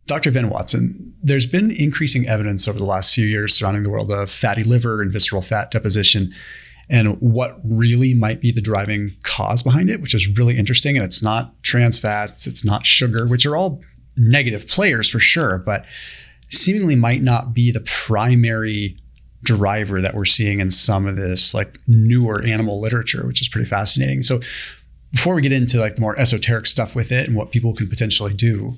Dr. Venn-Watson, there's been increasing evidence over the last few years surrounding the world of fatty liver and visceral fat deposition and what really might be the driving cause behind it, which is really interesting. And it's not trans fats, it's not sugar, which are all negative players for sure, but seemingly might not be the primary driver that we're seeing in some of this like newer animal literature, which is pretty fascinating. So before we get into like the more esoteric stuff with it and what people can potentially do,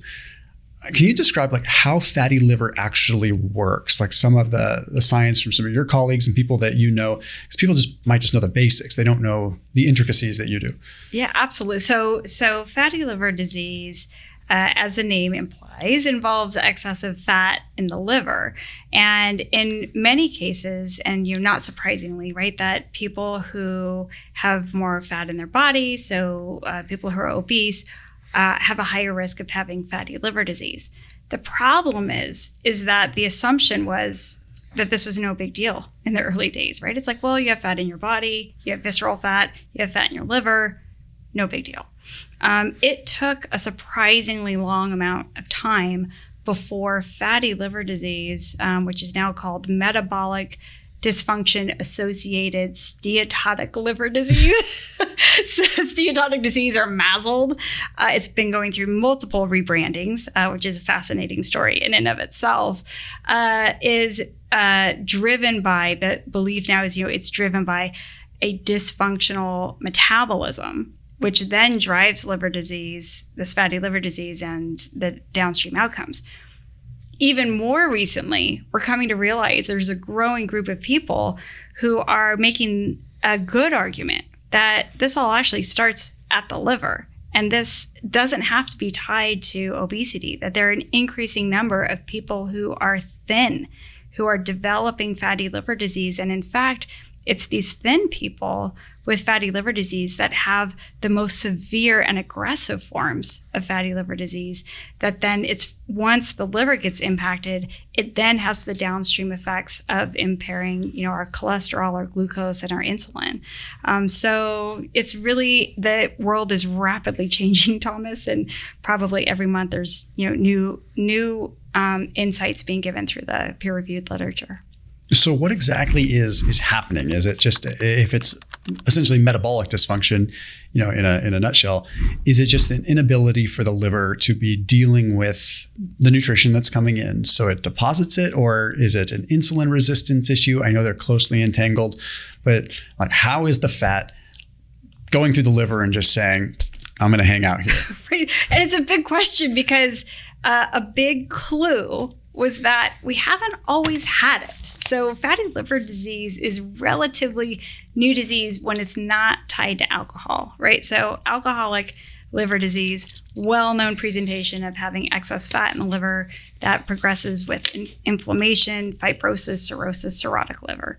can you describe like how fatty liver actually works? Like some of the science from some of your colleagues and people that you know, because people might just know the basics. They don't know the intricacies that you do. Yeah, absolutely. So fatty liver disease, as the name implies, involves excessive fat in the liver. And in many cases, and not surprisingly, right, that people who have more fat in their body, so people who are obese, have a higher risk of having fatty liver disease. The problem is that the assumption was that this was no big deal in the early days, right? It's like, well, you have fat in your body, you have visceral fat, you have fat in your liver, no big deal. It took a surprisingly long amount of time before fatty liver disease, which is now called metabolic dysfunction associated steatotic liver disease. So steatotic disease, or MASLD, it's been going through multiple rebrandings, which is a fascinating story in and of itself, is driven by, the belief now is, it's driven by a dysfunctional metabolism, which then drives liver disease, this fatty liver disease, and the downstream outcomes. Even more recently, we're coming to realize there's a growing group of people who are making a good argument that this all actually starts at the liver. And this doesn't have to be tied to obesity, that there are an increasing number of people who are thin, who are developing fatty liver disease. And in fact, it's these thin people with fatty liver disease that have the most severe and aggressive forms of fatty liver disease, that then once the liver gets impacted, it then has the downstream effects of impairing, our cholesterol, our glucose, and our insulin. So it's really, the world is rapidly changing, Thomas, and probably every month there's, new insights being given through the peer-reviewed literature. So what exactly is happening? Is it just, if it's essentially metabolic dysfunction, in a nutshell, is it just an inability for the liver to be dealing with the nutrition that's coming in, so it deposits it, or is it an insulin resistance issue? I know they're closely entangled, but like, how is the fat going through the liver and just saying, I'm going to hang out here? Right. And it's a big question because a big clue was that we haven't always had it. So fatty liver disease is relatively new disease when it's not tied to alcohol, right? So alcoholic liver disease, well-known presentation of having excess fat in the liver that progresses with inflammation, fibrosis, cirrhosis, cirrhotic liver.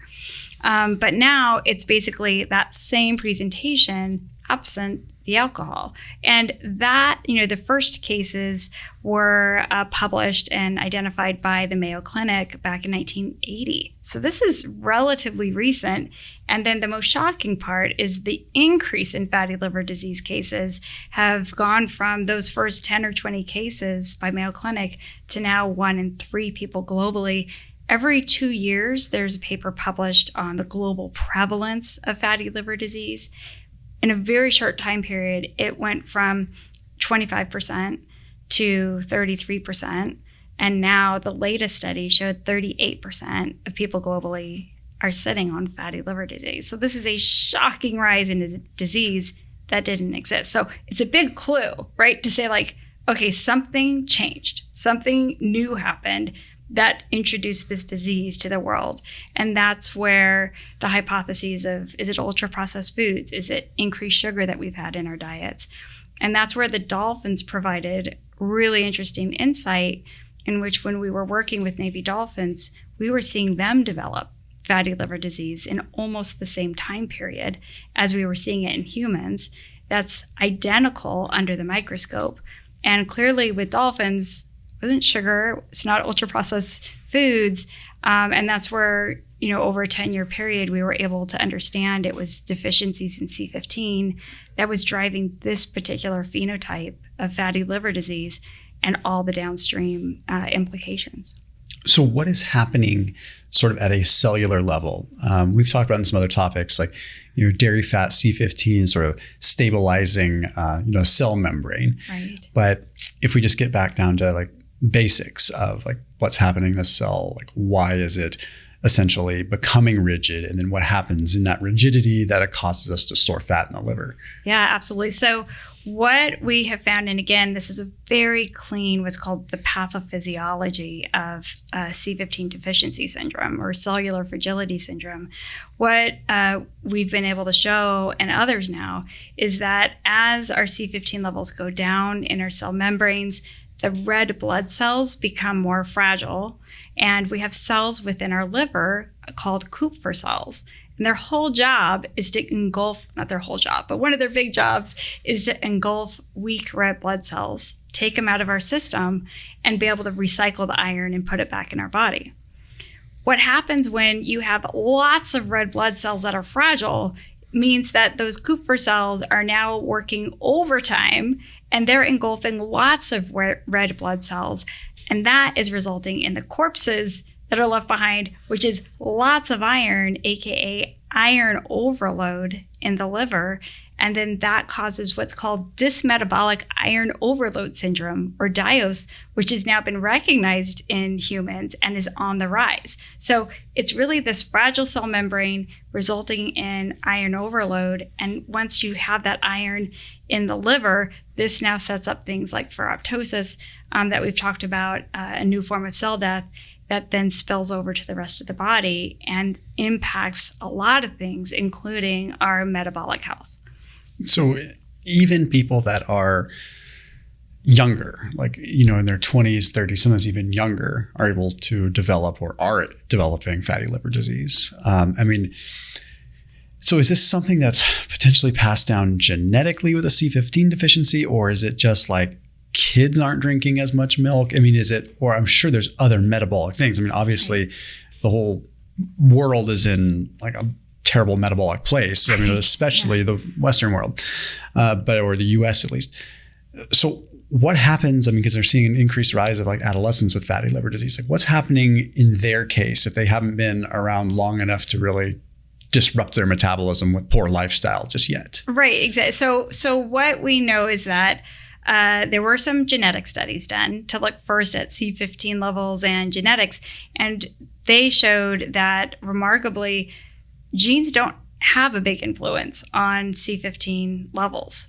But now it's basically that same presentation absent the alcohol. And that, the first cases were published and identified by the Mayo Clinic back in 1980. So this is relatively recent. And then the most shocking part is the increase in fatty liver disease cases have gone from those first 10 or 20 cases by Mayo Clinic to now 1 in 3 people globally. Every 2 years, there's a paper published on the global prevalence of fatty liver disease. In a very short time period, it went from 25% to 33%. And now the latest study showed 38% of people globally are sitting on fatty liver disease. So this is a shocking rise in a disease that didn't exist. So it's a big clue, right? To say like, okay, something changed, something new happened that introduced this disease to the world. And that's where the hypotheses of, is it ultra-processed foods? Is it increased sugar that we've had in our diets? And that's where the dolphins provided really interesting insight, in which when we were working with Navy dolphins, we were seeing them develop fatty liver disease in almost the same time period as we were seeing it in humans. That's identical under the microscope. And clearly with dolphins, it wasn't sugar, it's not ultra-processed foods. And that's where, over a 10-year period, we were able to understand it was deficiencies in C15 that was driving this particular phenotype of fatty liver disease. and all the downstream implications. So what is happening sort of at a cellular level? We've talked about in some other topics, like, dairy fat C15 sort of stabilizing, a cell membrane. Right. But if we just get back down to like basics of like what's happening in the cell, like why is it essentially becoming rigid, and then what happens in that rigidity that it causes us to store fat in the liver? Yeah, absolutely. So what we have found, and again, this is a very clean, what's called the pathophysiology of C15 deficiency syndrome or cellular fragility syndrome. What we've been able to show, and others now, is that as our C15 levels go down in our cell membranes, the red blood cells become more fragile, and we have cells within our liver called Kupffer cells. And their whole job is to engulf, not their whole job, but one of their big jobs is to engulf weak red blood cells, take them out of our system, and be able to recycle the iron and put it back in our body. What happens when you have lots of red blood cells that are fragile means that those Kupffer cells are now working overtime, and they're engulfing lots of red blood cells. And that is resulting in the corpses that are left behind, which is lots of iron, aka iron overload in the liver. And then that causes what's called dysmetabolic iron overload syndrome, or DIOS, which has now been recognized in humans and is on the rise. So it's really this fragile cell membrane resulting in iron overload. And once you have that iron in the liver, this now sets up things like fructose that we've talked about, a new form of cell death, that then spills over to the rest of the body and impacts a lot of things, including our metabolic health. So even people that are younger, like, in their 20s, 30s, sometimes even younger, are able to develop or are developing fatty liver disease. So is this something that's potentially passed down genetically with a C15 deficiency, or is it just like kids aren't drinking as much milk? Is it, or I'm sure there's other metabolic things. Obviously the whole world is in like a terrible metabolic place. Especially the Western world, or the US at least. So what happens, because they're seeing an increased rise of like adolescents with fatty liver disease. Like what's happening in their case if they haven't been around long enough to really disrupt their metabolism with poor lifestyle just yet? Right, exactly. So what we know is that there were some genetic studies done to look first at C15 levels and genetics, and they showed that remarkably, genes don't have a big influence on C15 levels,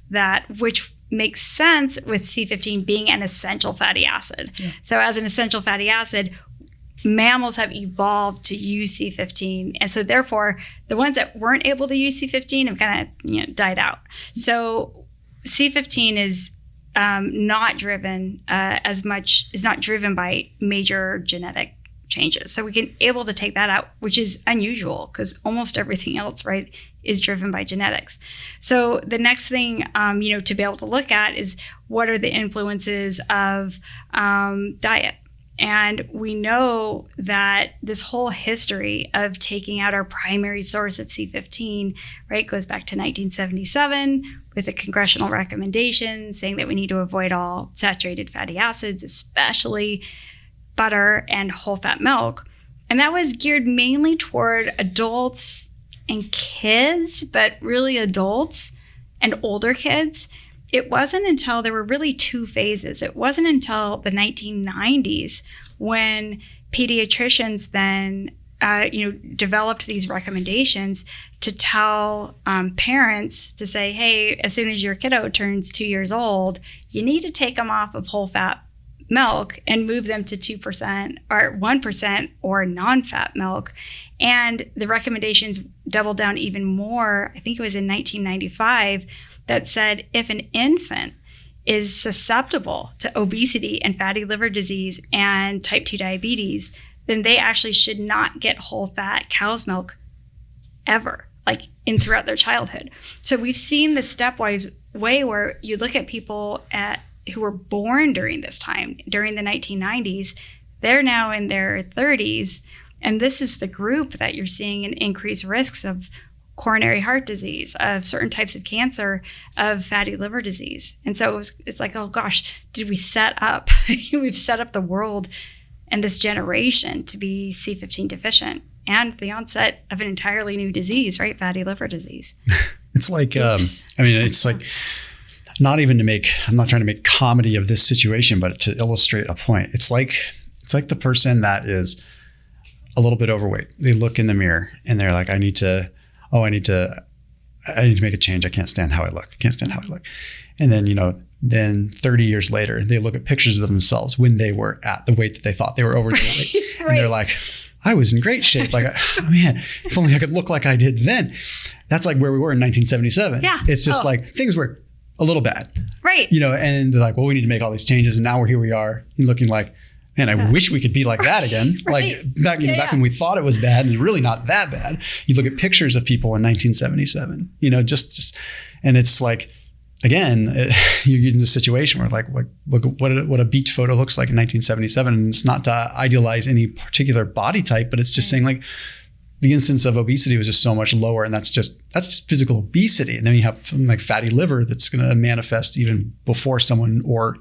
which makes sense with C15 being an essential fatty acid. Yeah. So as an essential fatty acid, mammals have evolved to use C15. And so therefore, the ones that weren't able to use C15 have kind of died out. So C15 is not driven is not driven by major genetic changes. So we can able to take that out, which is unusual because almost everything else, right, is driven by genetics. So the next thing, to be able to look at is what are the influences of diet. And we know that this whole history of taking out our primary source of C15, right, goes back to 1977 with a congressional recommendation saying that we need to avoid all saturated fatty acids, especially butter and whole fat milk. And that was geared mainly toward adults and kids, but really adults and older kids. It wasn't until there were really two phases. It wasn't until the 1990s when pediatricians then, developed these recommendations to tell parents to say, hey, as soon as your kiddo turns 2 years old, you need to take them off of whole fat milk and move them to 2% or 1% or non-fat milk. And the recommendations doubled down even more. I think it was in 1995 that said if an infant is susceptible to obesity and fatty liver disease and type 2 diabetes, then they actually should not get whole fat cow's milk ever, like throughout their childhood. So we've seen the stepwise way where you look at people who were born during this time, during the 1990s, they're now in their 30s. And this is the group that you're seeing an increased risks of coronary heart disease, of certain types of cancer, of fatty liver disease. And so it's like, oh gosh, did we set up, we've set up the world and this generation to be C15 deficient and the onset of an entirely new disease, right? Fatty liver disease. It's like, it's like, I'm not trying to make comedy of this situation, but to illustrate a point, it's like the person that is a little bit overweight. They look in the mirror and they're like, I need to make a change. I can't stand how I look. And then, then 30 years later, they look at pictures of themselves when they were at the weight that they thought they were overweight. Right. And they're like, I was in great shape. Like, oh man, if only I could look like I did then. That's like where we were in 1977. Yeah. It's just like things were a little bad. Right. And they're like, well, we need to make all these changes. And now here we are looking like, man, I wish we could be like that again. Right. Like back when we thought it was bad and really not that bad. You look at pictures of people in 1977, just, and it's like, again, you get in this situation where like look at what a beach photo looks like in 1977. And it's not to idealize any particular body type, but it's just saying like the incidence of obesity was just so much lower. And that's just physical obesity. And then you have something like fatty liver that's going to manifest even before someone, or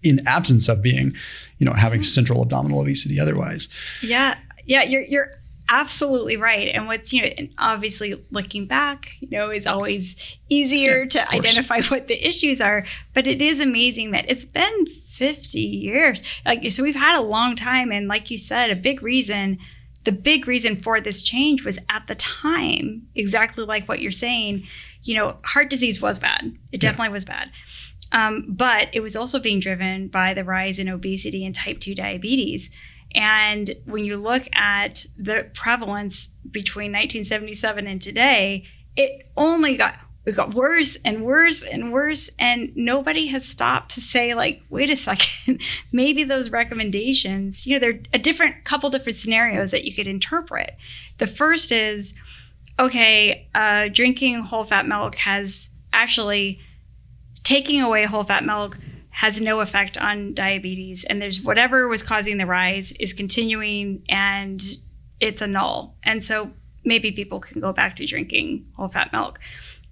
in absence of being, having central abdominal obesity otherwise. Yeah. You're absolutely right. And what's, and obviously looking back, is always easier to identify what the issues are, but it is amazing that it's been 50 years. So we've had a long time. And like you said, the big reason for this change was at the time, exactly like what you're saying, heart disease was bad. It definitely was bad. But it was also being driven by the rise in obesity and type 2 diabetes. And when you look at the prevalence between 1977 and today, it got worse and worse and worse. And nobody has stopped to say, like, wait a second, maybe those recommendations, there are couple different scenarios that you could interpret. The first is, drinking whole fat milk has actually, taking away whole fat milk has no effect on diabetes, and there's whatever was causing the rise is continuing and it's a null. And so maybe people can go back to drinking whole fat milk.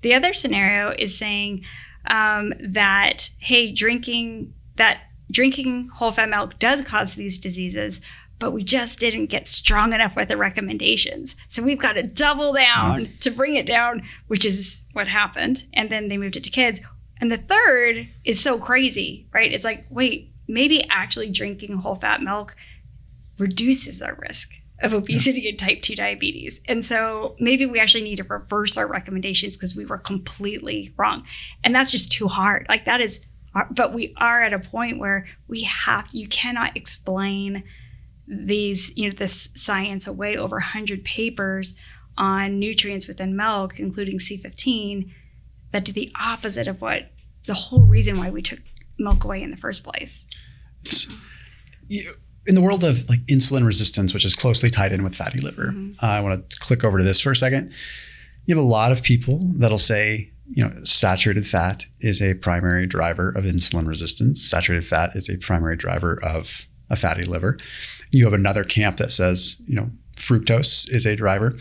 The other scenario is saying that, hey, drinking whole fat milk does cause these diseases, but we just didn't get strong enough with the recommendations. So we've got to double down to bring it down, which is what happened. And then they moved it to kids. And the third is so crazy, right? It's like, wait, maybe actually drinking whole fat milk reduces our risk of obesity and type 2 diabetes. And so maybe we actually need to reverse our recommendations because we were completely wrong. And that's just too hard. Like that is, but we are at a point where you cannot explain these, this science away. Over 100 papers on nutrients within milk, including C15, that do the opposite of what the whole reason why we took milk away in the first place. In the world of like insulin resistance, which is closely tied in with fatty liver, I want to click over to this for a second. You have a lot of people that'll say, saturated fat is a primary driver of insulin resistance. Saturated fat is a primary driver of a fatty liver. You have another camp that says, fructose is a driver.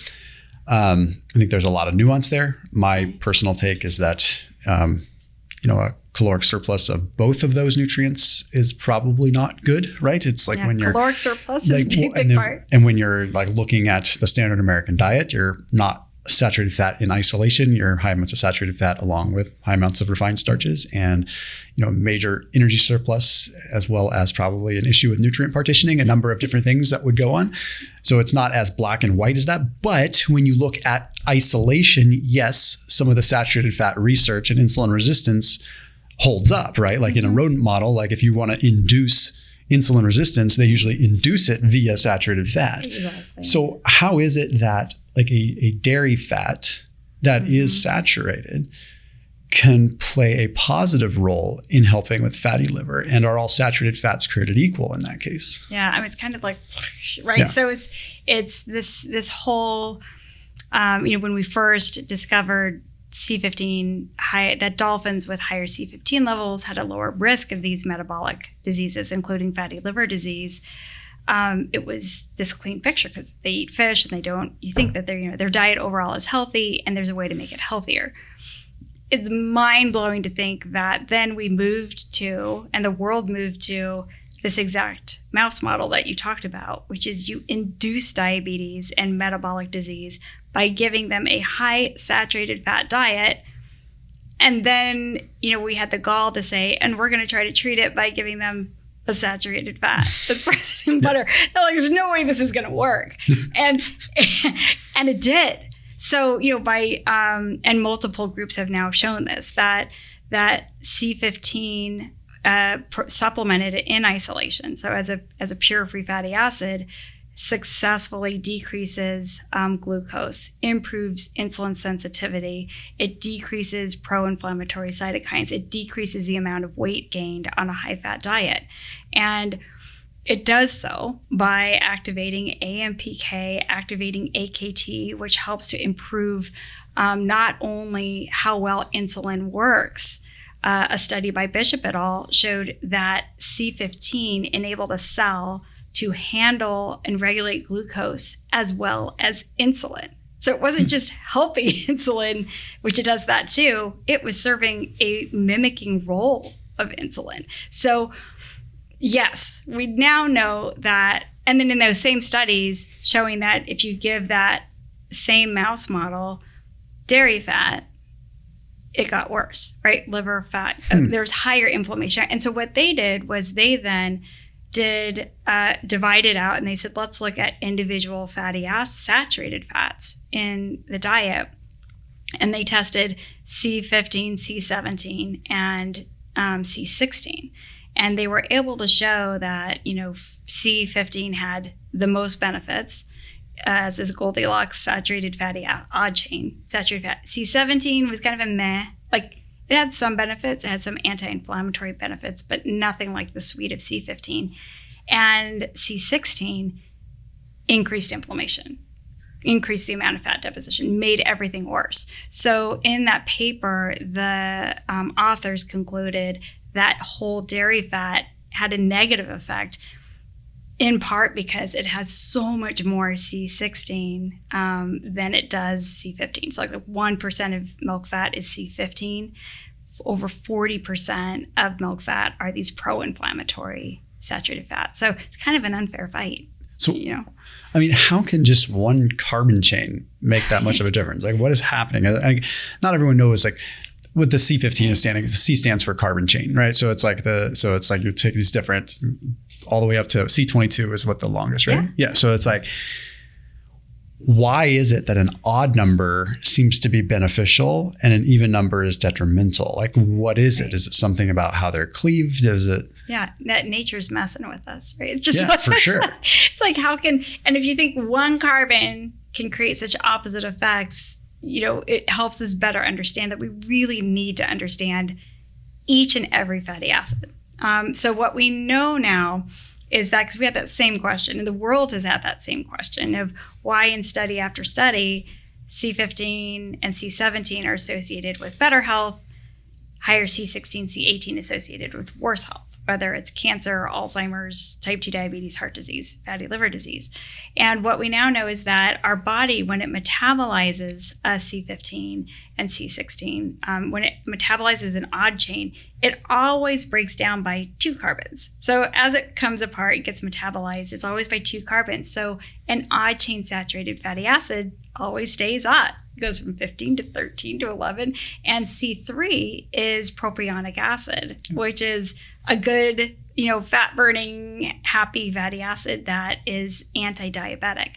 I think there's a lot of nuance there. My personal take is that, a caloric surplus of both of those nutrients is probably not good, right? It's like when you're caloric surplus is a big part. And when you're like looking at the standard American diet, you're not saturated fat in isolation. You're high amounts of saturated fat along with high amounts of refined starches and, major energy surplus, as well as probably an issue with nutrient partitioning, a number of different things that would go on. So it's not as black and white as that. But when you look at isolation, yes, some of the saturated fat research and insulin resistance holds up, right? Like in a rodent model, like if you want to induce insulin resistance, they usually induce it via saturated fat. Exactly. So how is it that like a dairy fat that is saturated can play a positive role in helping with fatty liver, and are all saturated fats created equal in that case? Yeah, it's kind of like, right? Yeah. So it's this whole, when we first discovered C15, that dolphins with higher C15 levels had a lower risk of these metabolic diseases, including fatty liver disease. it was this clean picture because they eat fish and you think that their diet overall is healthy and there's a way to make it healthier. It's mind-blowing to think that then we moved to, and the world moved to, this exact mouse model that you talked about, which is you induce diabetes and metabolic disease by giving them a high saturated fat diet. And then, we had the gall to say, and we're going to try to treat it by giving them a saturated fat that's present in butter. There's no way this is going to work. And it did. So, and multiple groups have now shown this, that C15 supplemented in isolation, so as a pure free fatty acid, successfully decreases glucose, improves insulin sensitivity, it decreases pro-inflammatory cytokines, it decreases the amount of weight gained on a high-fat diet. And it does so by activating AMPK, activating AKT, which helps to improve not only how well insulin works. A study by Bishop et al. Showed that C15 enabled a cell to handle and regulate glucose as well as insulin. So it wasn't just helping insulin, which it does that too. It was serving a mimicking role of insulin. So yes, we now know that, and then in those same studies showing that if you give that same mouse model dairy fat, it got worse, right? Liver fat, there's higher inflammation. And so what they did was they then did divide it out, and they said, let's look at individual fatty acids, saturated fats in the diet. And they tested C15, C17, and C16. And they were able to show that, C15 had the most benefits as this Goldilocks saturated fatty odd chain, saturated fat. C17 was kind of a meh. Like, it had some benefits, it had some anti-inflammatory benefits, but nothing like the suite of C15. And C16 increased inflammation, increased the amount of fat deposition, made everything worse. So in that paper, the authors concluded that whole dairy fat had a negative effect, in part because it has so much more C16 than it does C15. So like 1% of milk fat is C15. Over 40% of milk fat are these pro-inflammatory saturated fats. So it's kind of an unfair fight. So, I mean, how can just one carbon chain make that much of a difference? Like, what is happening? Not everyone knows, like, what the C15 is standing. The C stands for carbon chain, right? So it's like you take these different, all the way up to C22 is what the longest, right? Yeah. So it's like, why is it that an odd number seems to be beneficial and an even number is detrimental? Like, what is it? Is it something about how they're cleaved? Is it? Yeah, that nature's messing with us, right? It's just for sure. It's like, and if you think one carbon can create such opposite effects, it helps us better understand that we really need to understand each and every fatty acid. So what we know now is that, because we had that same question, and the world has had that same question of why in study after study, C15 and C17 are associated with better health, higher C16, C18 associated with worse health, whether it's cancer, Alzheimer's, type 2 diabetes, heart disease, fatty liver disease. And what we now know is that our body, when it metabolizes C15 and C16, when it metabolizes an odd chain, it always breaks down by 2 carbons. So as it comes apart, it gets metabolized, it's always by 2 carbons. So an odd chain saturated fatty acid always stays odd. It goes from 15 to 13 to 11. And C3 is propionic acid, which is a good, fat-burning, happy fatty acid that is anti-diabetic.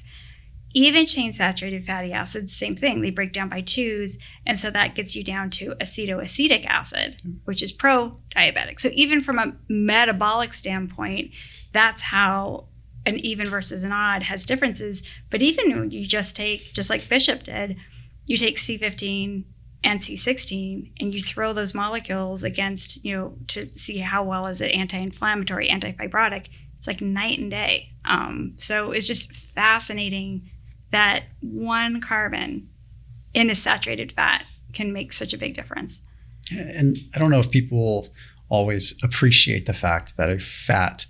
Even chain saturated fatty acids, same thing. They break down by 2s, and so that gets you down to acetoacetic acid, which is pro-diabetic. So even from a metabolic standpoint, that's how an even versus an odd has differences. But even when you just take, just like Bishop did, you take C15 and C16 and you throw those molecules against, to see how well is it anti-inflammatory, anti-fibrotic. It's like night and day. So it's just fascinating that one carbon in a saturated fat can make such a big difference. And I don't know if people always appreciate the fact that a fat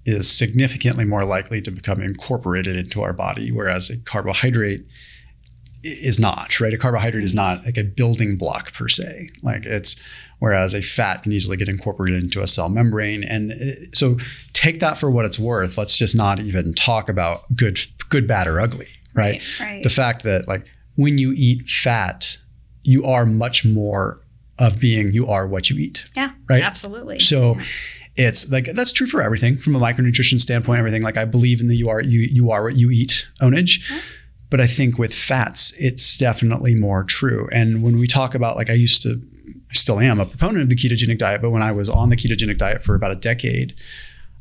is significantly more likely to become incorporated into our body, whereas a carbohydrate is not, right? A carbohydrate is not like a building block per se. Whereas a fat can easily get incorporated into a cell membrane. And so take that for what it's worth. Let's just not even talk about good, bad, or ugly, right? Right. The fact that when you eat fat, you are much more of being, you are what you eat. Yeah, right. Absolutely. So it's that's true for everything from a micronutrition standpoint, everything. I believe in the you are what you eat onage. Yeah. But I think with fats, it's definitely more true. And when we talk about, I still am a proponent of the ketogenic diet, but when I was on the ketogenic diet for about a decade,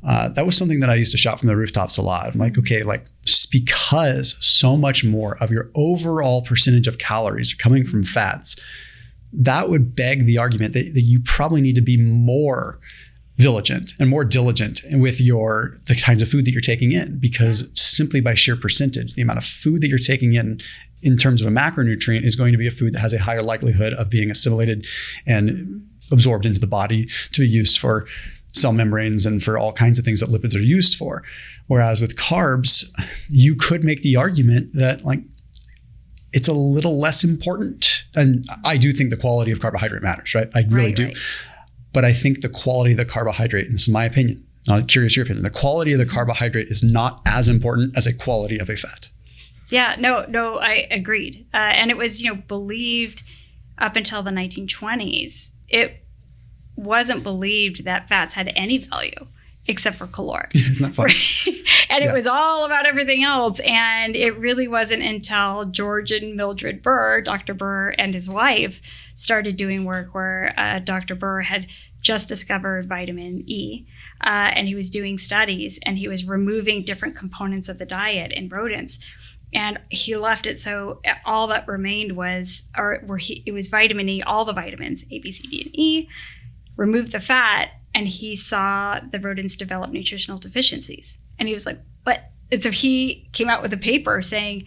that was something that I used to shout from the rooftops a lot. I'm okay, because so much more of your overall percentage of calories are coming from fats, that would beg the argument that you probably need to be more vigilant and more diligent with the kinds of food that you're taking in, because simply by sheer percentage, the amount of food that you're taking in terms of a macronutrient is going to be a food that has a higher likelihood of being assimilated and absorbed into the body to be used for cell membranes and for all kinds of things that lipids are used for. Whereas with carbs, you could make the argument that it's a little less important. And I do think the quality of carbohydrate matters, right? I really do. Right. But I think the quality of the carbohydrate, and this is my opinion, I'm curious your opinion, the quality of the carbohydrate is not as important as a quality of a fat. Yeah, no, I agreed. And it was, believed up until the 1920s. It wasn't believed that fats had any value except for caloric. Isn't that funny? And it was all about everything else. And it really wasn't until George and Mildred Burr, Dr. Burr and his wife, started doing work where Dr. Burr had just discovered vitamin E. And he was doing studies, and he was removing different components of the diet in rodents. And he left it so all that remained was, it was vitamin E, all the vitamins, A, B, C, D, and E, removed the fat, and he saw the rodents develop nutritional deficiencies. And he was like, what? And so he came out with a paper saying,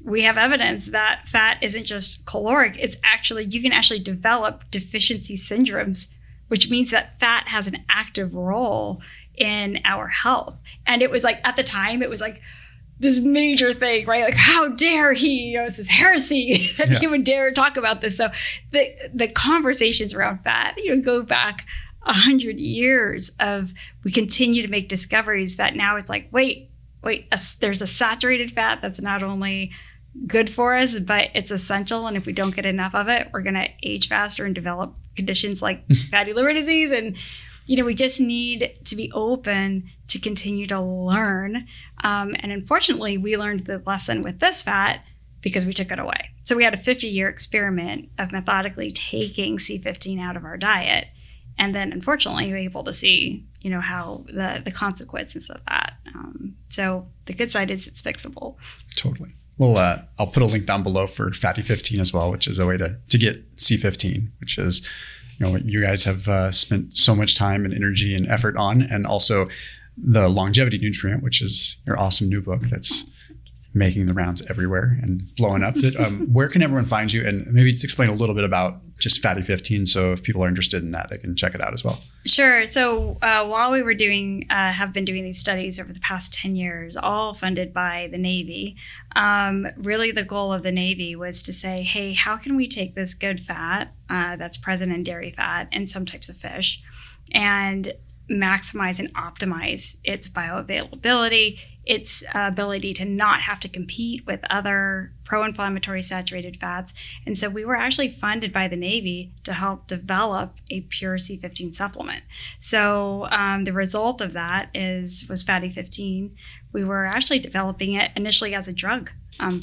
we have evidence that fat isn't just caloric, it's actually, you can actually develop deficiency syndromes, which means that fat has an active role in our health. And it was at the time, it was this major thing, right? How dare he, this is heresy that he would dare talk about this. So the conversations around fat, go back 100 years of, we continue to make discoveries that now it's wait, there's a saturated fat that's not only good for us, but it's essential. And if we don't get enough of it, we're going to age faster and develop conditions like fatty liver disease. And, we just need to be open to continue to learn. And unfortunately, we learned the lesson with this fat because we took it away. So we had a 50-year experiment of methodically taking C15 out of our diet. And then, unfortunately, we were able to see, how the consequences of that. So the good side is it's fixable. Totally. Well, I'll put a link down below for Fatty 15 as well, which is a way to get C15, which is, what you guys have spent so much time and energy and effort on, and also the longevity nutrient, which is your awesome new book that's making the rounds everywhere and blowing up. Where can everyone find you? And maybe just explain a little bit about just Fatty 15. So if people are interested in that, they can check it out as well. Sure. So while we were have been doing these studies over the past 10 years, all funded by the Navy, really the goal of the Navy was to say, hey, how can we take this good fat that's present in dairy fat and some types of fish and maximize and optimize its bioavailability, its ability to not have to compete with other pro-inflammatory saturated fats. And so we were actually funded by the Navy to help develop a pure C15 supplement. So the result of that was Fatty 15. We were actually developing it initially as a drug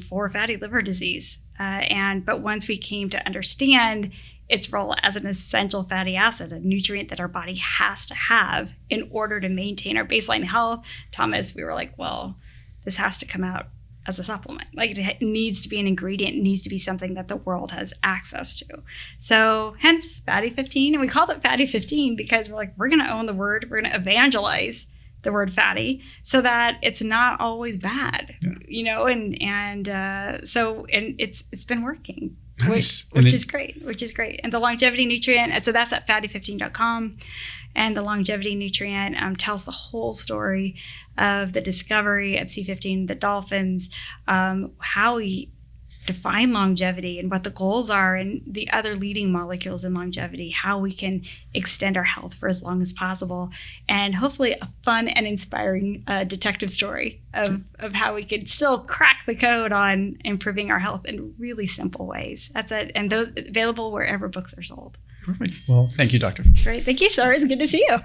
for fatty liver disease. But once we came to understand its role as an essential fatty acid, a nutrient that our body has to have in order to maintain our baseline health, Thomas, we were well, this has to come out as a supplement. It needs to be an ingredient. It needs to be something that the world has access to. So hence Fatty 15. And we called it Fatty 15 because we're we're going to own the word. We're going to evangelize the word fatty so that it's not always bad, and it's been working. Nice. Which is great. And the longevity nutrient, so that's at fatty15.com. And the longevity nutrient tells the whole story of the discovery of C15, the dolphins, how we define longevity and what the goals are, and the other leading molecules in longevity, how we can extend our health for as long as possible, and hopefully a fun and inspiring detective story of how we could still crack the code on improving our health in really simple ways. That's it. And those available wherever books are sold. Perfect. Well, thank you, Doctor. Great. Thank you, sir. It's good to see you.